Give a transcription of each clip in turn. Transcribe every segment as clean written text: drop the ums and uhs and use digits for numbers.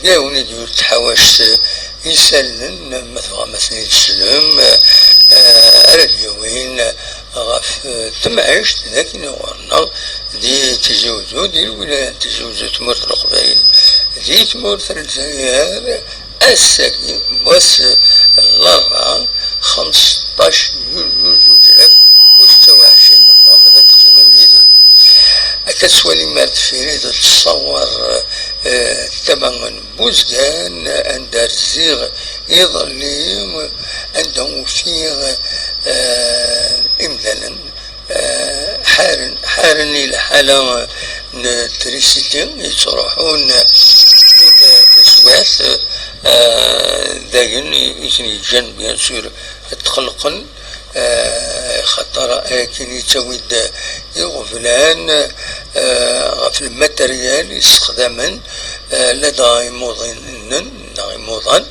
ياوني ديال التحواش يسلن مثلا يسلم على اليوين غاف تمعيش ذاك نورنا دي تزوجو دي الولايات تزوجو تمرت القبائل دي تمرت الجزائر الساكن بس الأربعة 15 يوليو 2026 مقام ذاك التنمية يدي أكسوالي مارت فيني تتصور تماما بوزقان عند الزيغ يظليم عندهم فيه إمدانا حارن إلى حالة تريسيتي يتروحون الأسواس داين يسني جن بيان سور تخلقن خطر كان يتويد يغفلان في الماتريال يستخدما لدى موضان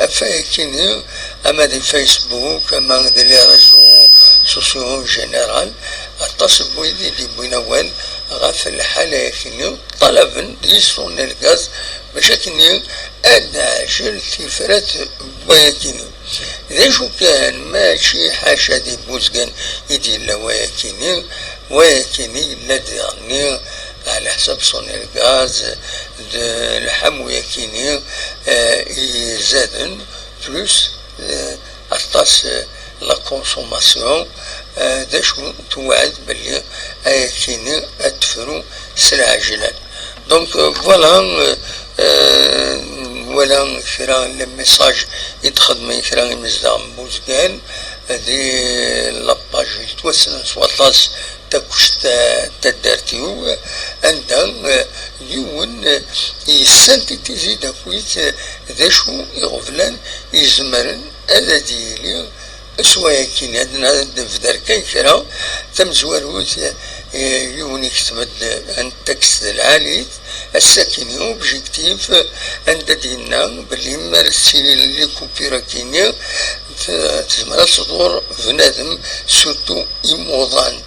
فاكن اما دي فيسبوك اما دي لي ريزو سوسيو جينيرال التصب دي بوينوال غاف الحالة كنيو طلبا يصون الغاز باش كنيو اداجل تفرات بويكينيو إذا شو كان ماشي حاشا دي بوزقان يدير لا ويكيني الذي يعني على حسب صون الغاز الحمو يكيني يزادن بلوس أطاس لا كونسوماسيون دا شو توعد بلي يكيني أتفرو سلعة جلال دونك فوالا ولا كرا الميساج يتخدم كرا مزدام بوزقان دي لاباج يتوسل سواطاس تاكوش تدارتيو عندها يون يسانتيتيزي داكويت ذا شو يغفلان يزمرن هذا ديالي سوايا كاين عندنا في كاين كرا تم زواروت يون يكتب عن التكست العالي الساكنين اوبجيكتيف عند دينا باللي مارسين اللي كوبيرا كينيا تزمر صدور بنادم سورتو يموضان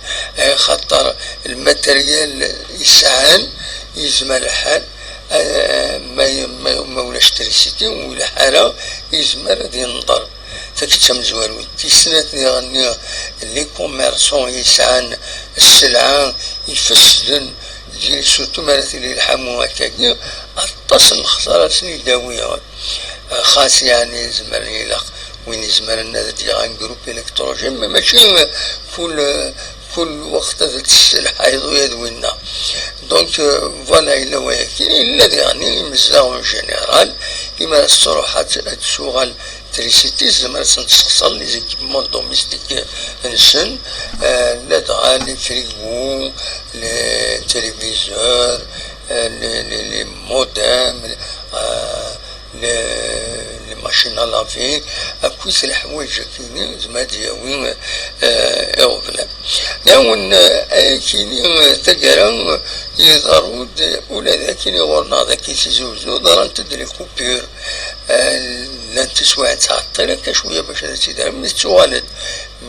خاطر الماتريال يسعان يزمر الحال ما ولاش تريسيتي ولا حالة يزمر دي نضرب فكتم زوالو تيسنات دي غنيا اللي كوميرسون يسعان السلعة يفسدن ديال سورتو مالتي اللي يلحمو هكاكيا اتصل الخسارة سني داوية خاص يعني زمر يلاق وين يزمر الناس ديال جروب الكتروجين ماشي كل وقت السلحة يدوينا دونك فوالا إلا ولكن الذي يعني مزاو جينيرال كيما الصروحات الشغل تريسيتي زعما تنتقصر لي زيكيبمون دوميستيك نسن لا دغا لي فريغو لي تلفزيور لي مودام لي ماشين لافي اكويس الحوايج كاينين زعما دياوين اوفلا ياون كاينين تقرا يضرود ولا ذاك يورنا ذاك يتزوجو دارن تدري كوبير لا تسوى تعطينا كشويه باش تدير من تولد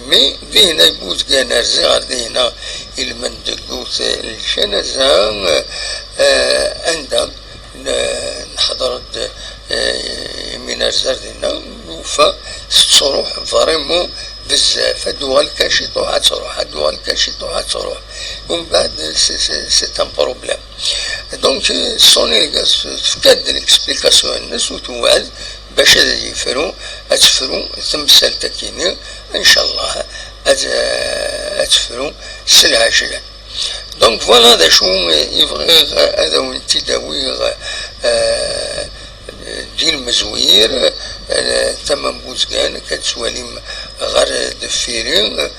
مي دينا يبوز كان رزق دينا المندقوت الجنازه عندها نحضر من الزر دينا وفا تروح فريمون بزاف دوال كاشي تروح دوال كاشي تروح ومن بعد سي ان بروبليم دونك سوني تفكاد ليكسبليكاسيون الناس وتوعد باش يفرو اتفرو تمثال تكيني ان شاء الله اتفرو سلعة جلال دونك فوالا هذا شو يبغي هذا وين تداوي ديال المزوير تمام بوزقان كتسوالي غير دفيرين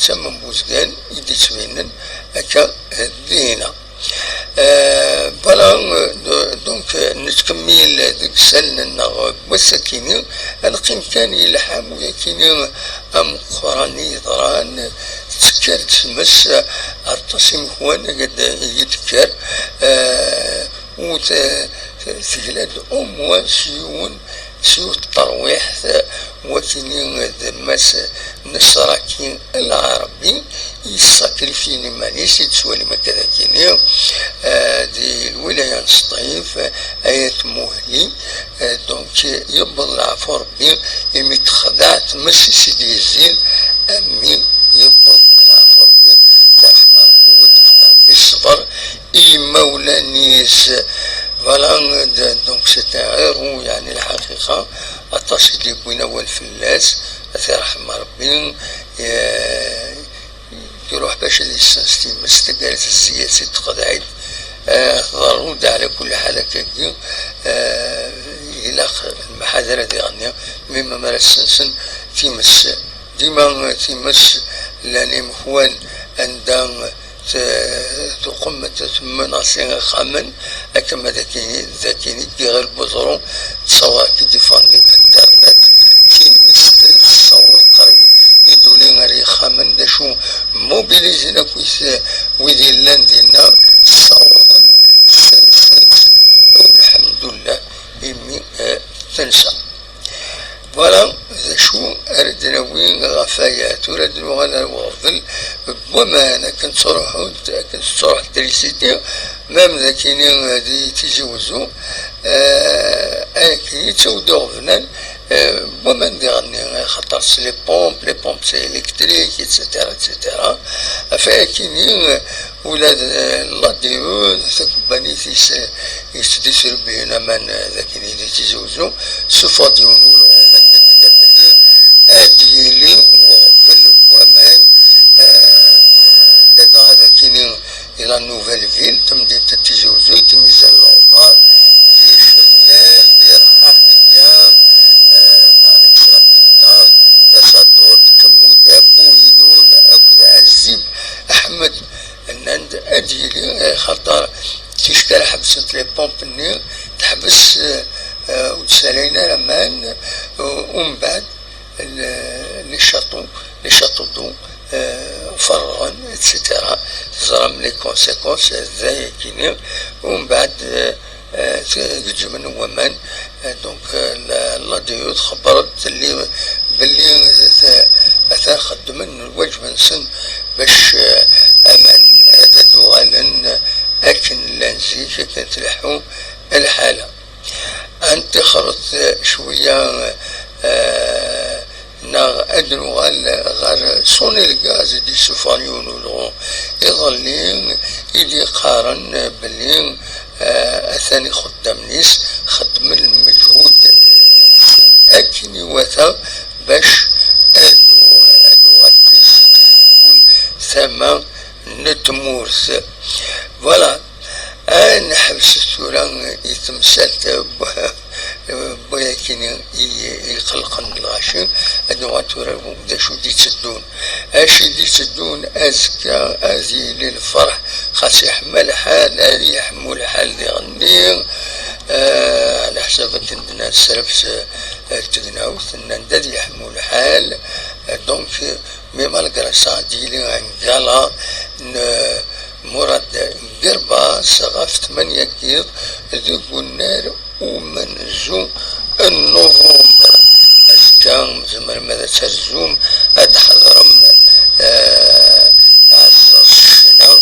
تمام بوزقان يدي تبينن هكا دينا فوالا دونك نتكمل ديك سالنا والسكينين القيم كان يلحم ولكن ام قراني ضران تذكر تمس التصميم هوانا قد يتذكر وتجلد سيون الترويح وكينين مس نصرا كي العربي يساكريفيني مانيش يتسوالي ما كذا كيني دي الولاية نسطيف آيات مهلي دونك يبض العفو ربي يمي تخدعت ماشي سيدي الزين أمي يبض العفو ربي ترحم ربي ودك ربي الصبر مولانيس فوالا دونك سيتي غير يعني الحقيقة أطاش اللي بوينا هو الفلاس يرحم ربي يروح باش يستنستي مستقالة السياسة تقضعيد ضروري على كل حال كي إلى المحاضرة ديالنا مما مارس سنسن تيمس ديما تيمس لاني مخوان عندهم تقوم تمناصين خامن كما ذاكيني كي غير بوزرون تصور كي ديفاندي الانترنت تيمس تصور قريب يدولي غير خامن داشو موبيليزينا كويس ويدي لاندينا تصورا سنسن والحمد لله إمي تنسى فوالا شو أردنا وين غفايات وردنا غانا وافضل وما أنا كنت صروح تريسيتي مام ذاكيني غادي تيجوزو أكيد تودو غفنان وما نديرني خاطر لي بومب سي إلكتريك إتسيتيرا إتسيتيرا فأكيني ولاد لاديو تكباني يستدسربينا من ذاكيني دي تيجوزو سوفاديونو أديلي وغل ومان لدى هذا كيني إلى نوفيل فيل تمدي تتجوزو تميزان لومبار ذي شملال دير حقيقيا مالك شرابيكتان تصدر كمودا بوينون أكد عزيب أحمد النند أديلي خطر كيشكال حبست لي بومبني تحبس وتسالينا لمان ومن بعد لي شاطو دو فرغن اتسيتيرا زرم لي كونسيكونس ذايا كيني ومن بعد جمن ومان دونك لاديو تخبرت اللي باللي اثار خدمن الواجب نسن باش امان هذا دوغالا اكن لانزي كانت تلحو الحالة انت خرجت شوية نا أدنو غير صوني الغاز دي سوفانيون ولغو يظلين يدي قارن بلين أثاني خدام نيس خدم المجهود أكني وثا باش أدو يكون ثما نتمورث فوالا أنا حبس السورة يتمثلت ولكن يخلقن الغاشم أنو غاتورا داشو دي تسدون أشي دي تسدون أزكى أزي للفرح خاص يحمل حال هذي يحمل حال دي غني على حسابك عندنا السلف تقناوث نداد يحمل حال دونك مي مالغرا سادي لي غنقالا مراد قربا صغاف 8 كيض ذوق النار ومنزوم النوفمبر أسكام زمر ماذا ترزوم أد حضرم عصر السنة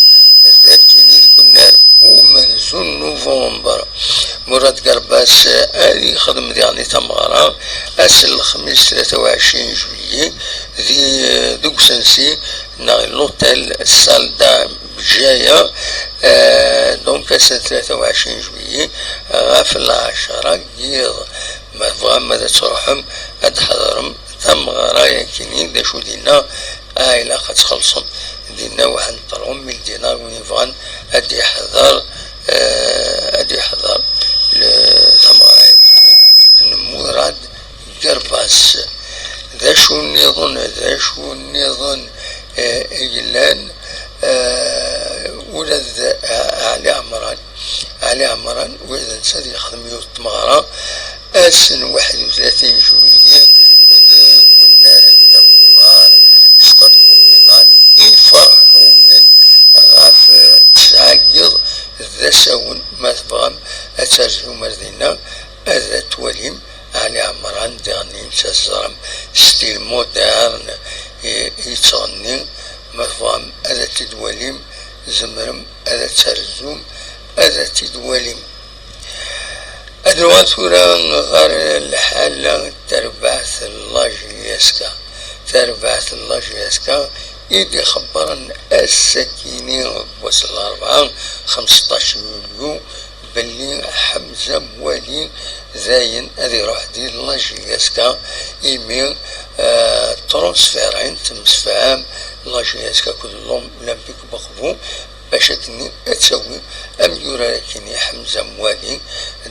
ذاكيني النار ومنزوم نوفمبر مراد قرباس هذه خدم يعني تمغرا أسل الخميس 23 جويي ذي دوك سنسي نا لوتيل السالدا جاية دونك 23 جويي غافل 10 قيض ما بغا ماذا تروحهم أد حضرهم ثم غرايا كينين دا شو دينا إلا قد خلصهم دينا واحد نطلعهم من الدينار ونفغان أدي حضر ثم غرايا كينين مراد قرباس ذا شو النظن إجلان ولد علي عمران وإذا نساد يخدم يوت مغرا أسن 31 جويلية والنار الدبار صدقوا منال يفرحون غاف تسعقض ذا سون ما تبغم أترجو مردينا أذا توليم علي عمران ديغني مسازرم ستيل مودرن يتغني مفهوم هذا تدوليم زمرم هذا ترزوم هذا تدوليم أدواتورا غير الحالة تربعث اللاجياسكا تربعث اللاجياسكا إيدي خبرا السكيني وصل 15 يوليو باللي حمزة موالي زاين هذه يروح ديال لاجياسكا إيمي ترانسفيرين تمسفعام لاجياسكا كلهم أولمبيك بخبو باش كني تسوي ام يورا كني حمزه موالي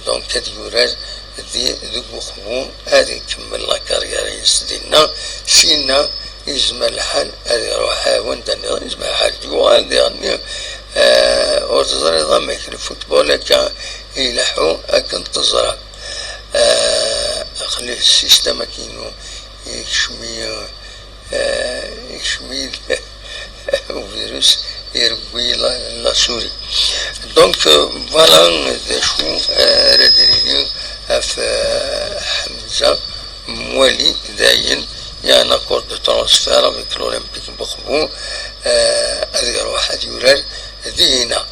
دونك هاد يورا ذوك بخبو هادي يكمل لا كارير يسدينا سينا يجمع الحال هادي يروح وندني يجمع الحال جوال يعني وتزري ضمك الفوتبول هكا يلحو هكا انتظر خليه السيستم كينو يشمي وفيروس يربي لا سوري دونك فوالا شو ردريني في حمزة موالي داين يعني اكورد دو ترانسفير افيك الاولمبيك بخبو هذي يروح هذي يورار دينا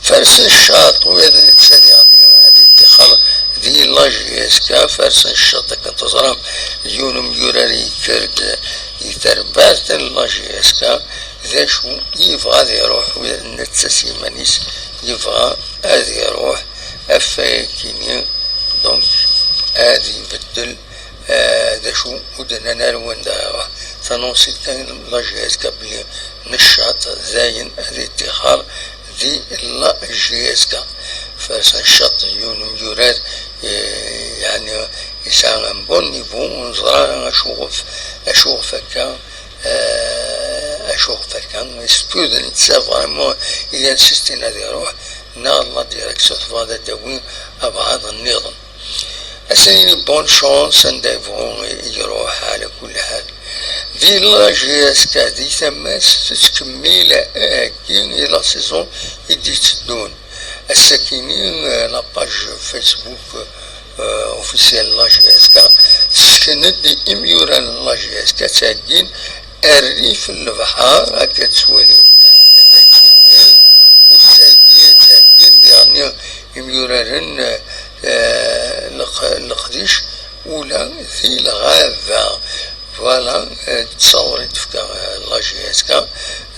فارس الشاط وهذا نتسالي يعني هذه اتخاذ دي لاجياسكا فارس الشاط كنتظرهم اليوم يوراري كرد يتربات لاجياسكا ذا شو يبغى هذا يروح نتساسي مانيس يبغى هذا يروح افاكيني دونك هذه يبدل ذا شو ودنا نالوان داروح تنوصل كان لاجياسكا بلي نشاط زاين هذه اتخاذ ذي لاجياسكا فارس الشاط يونم يوراد يعني يساهم بون نيفو ونزرع اشوف هكا اشوف هكا سبود نتسا فريمون الى انسيستين هذا يروح نار لا ديريكسيون فادا داوي ابعاد النظام اسني بون شونس ندافعو يروح على كل حال في لاجياسكا دي ثماس تكمل كين الى سيزون يدي تدون الساكنين لاباج فيسبوك اوفيسيال لاجياسكا سكنت دي اميورا لاجياسكا تاكين الريف البحر هكا تسوالي تاكين يعني اميورا القديش ولا في الغابة فوالا تصورت في لاجياسكا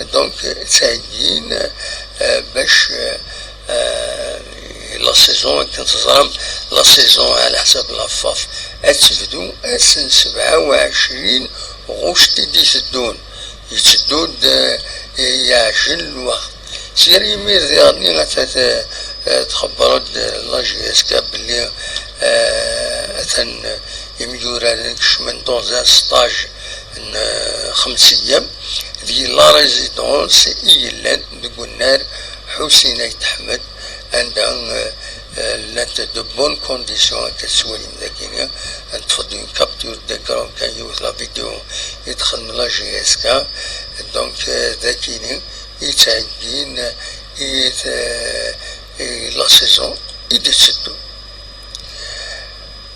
دونك تاكين باش لا سيزون كنتظرم لا سيزون على حسب العفاف تبدو سنة 27 غشت يتسدون يعجل الوقت سيري مير يعني تخبرت لاجياسكا بلي أثن يميورا من دون ستاج 5 أيام في لا ريزيدونس إيلان دقنار حسين يتحمد عندها لانت دو بون كونديسيون كتسوالي مذاكينيا نتفضل كابتور ديكرون كان يوث لا فيديو يدخل من لاجياسكا دونك ذاكيني يتعجين لا سيزون يدسدو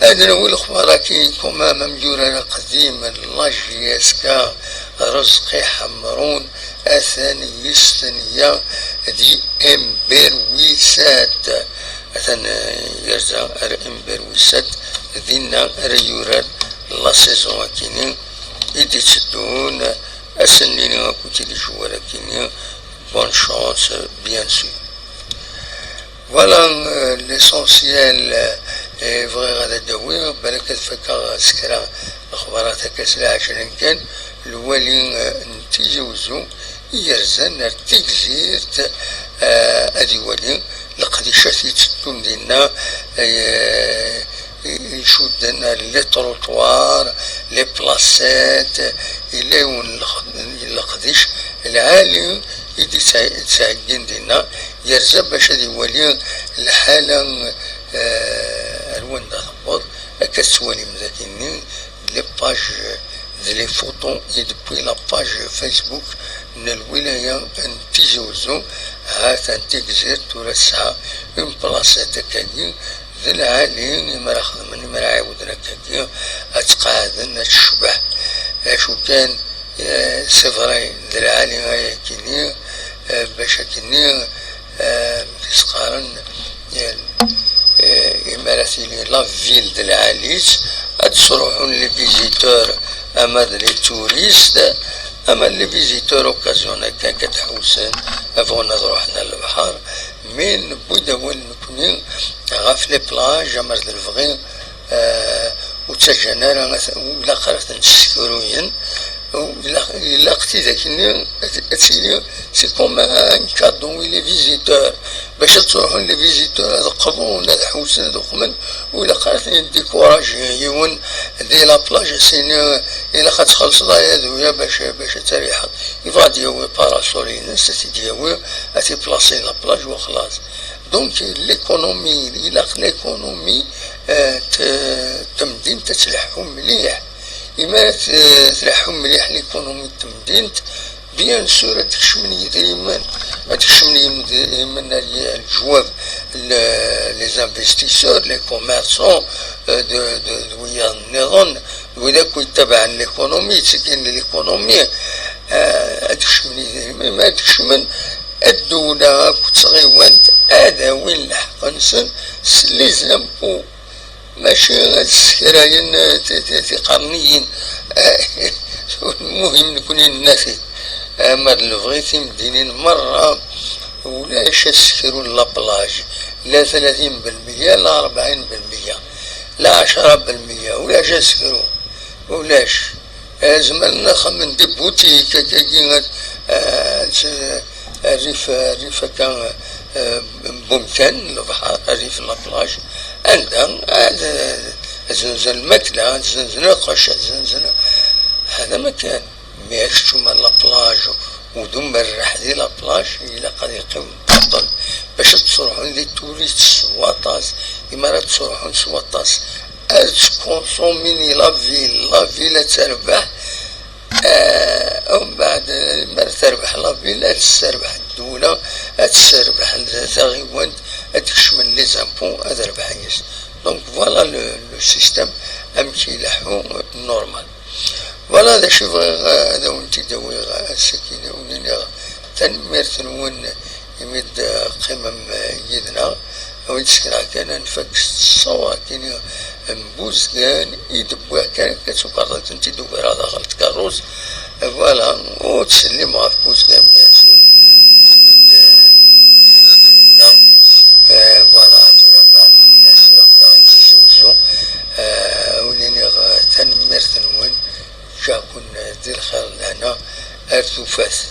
هذا هو الأخبار كيكم ممجورة قديما لاجياسكا رزقي حمرون أثاني يستنيا دي امبرويسات أثن يرجع امبرويسات دينا ريورات لا سيزون كيني يدي تسدون أسنيني وكوتي لي جوارا كيني بون شانس بيان سور فوالا ليسونسيال فغي غادا داوي بركة فكا سكرا أخبارات كاسلا 20 كان الوالي نتيجوزو يرزن تيكزيرت ادي ولي لقديشات يتسدون دينا يشودنا لي تروطوار لي بلاصات يلاون لقديش العالي يدي تساعدين دينا يرزا باش هادي ولي الحالة الوان دا ثبوط كتسوالي مذاكيني لي باج لي فوتو يدبوي لا باج فيسبوك من الولاية نتيجوزو هاتا نتيجزير تورا الساعة اون بلاصات كاكي ذا العالي مرا خدمني مرا عاودنا كاكي اتقاعدن تشبه شو كان سي فري ذرعاني غاية كيني باش كيني تسقارن إماراتي لا فيل ديال العاليت هاد تروحون لي فيزيتور أما لي توريست أما لي فيزيتور أوكازيون كان كتحوسن أفونا روحنا للبحر من بودا وين نكوني غاف لي بلاج مرد الفغي وتجانا ولا قررت نسكروين ولا لقيتي ذاك النيل سي كوم ان كادو لي فيزيتور باش تروحون لي فيزيتور هذا قبون هذا حوسن هذا خمن ولا قررت ديكوراجيون دي لا بلاج سيني إلا خلص هذويا باش تريحك يفاديو باراسولين ستديو اتي بلاصي لا بلاج وخلاص دونك ليكونومي إلا ليكونومي تمدين تتلحو مليح إما تلحو مليح ليكونومي تمدين بيان سور هاديك الشمنية دايما هاديك الشمنية من الجواب لي زانفستيسور لي كوميرسون ويا النظام وذاك يتبع ليكونومي تسكن ليكونومي هاديك الشمنية دايما هاديك الشمن الدولة كتغيوانت هذا وين لحقنسن لي زامبو ماشي السكراين قرنيين المهم نكون النافذ أما البغيتي مدينين مرة ولاش يسكروا لابلاج لا 30% لا 40% لا 10% ولاش يسكروا ولاش زماننا خمن دي بوتيك كاين الريف كان بمكان البحر الريف لابلاج عندها زنزن الماكلة زنزن القش زنزن هذا مكان ميعيشتو من لابلاج ودوم الرح دي لابلاج إلا قد يقيم بطل باش تروحون لي توريست سواطاس إمارات تروحون سواطاس تكونسوميني لافيل تربح ومن بعد ما تربح لافيل تربح الدولة تربح الزغيوانت تكشمل لي زامبون تربح يس دونك فوالا لو سيستم أمشي لحو نورمال فوالا هذا شوف هذا وانت داوي السكينة ونيني تنمير تنون يمد قمم يدنا وين سكنا كان نفك الصوا كاين مبوز كان يدبوا كان كتوقع انت دوبر هذا غلط كاروس فوالا وتسلم مع بوز كان فوالا تلبى الناس يقلعوا يتزوجوا ونيني تنمير تنون جاكون دير خير لهنا ارتو فاس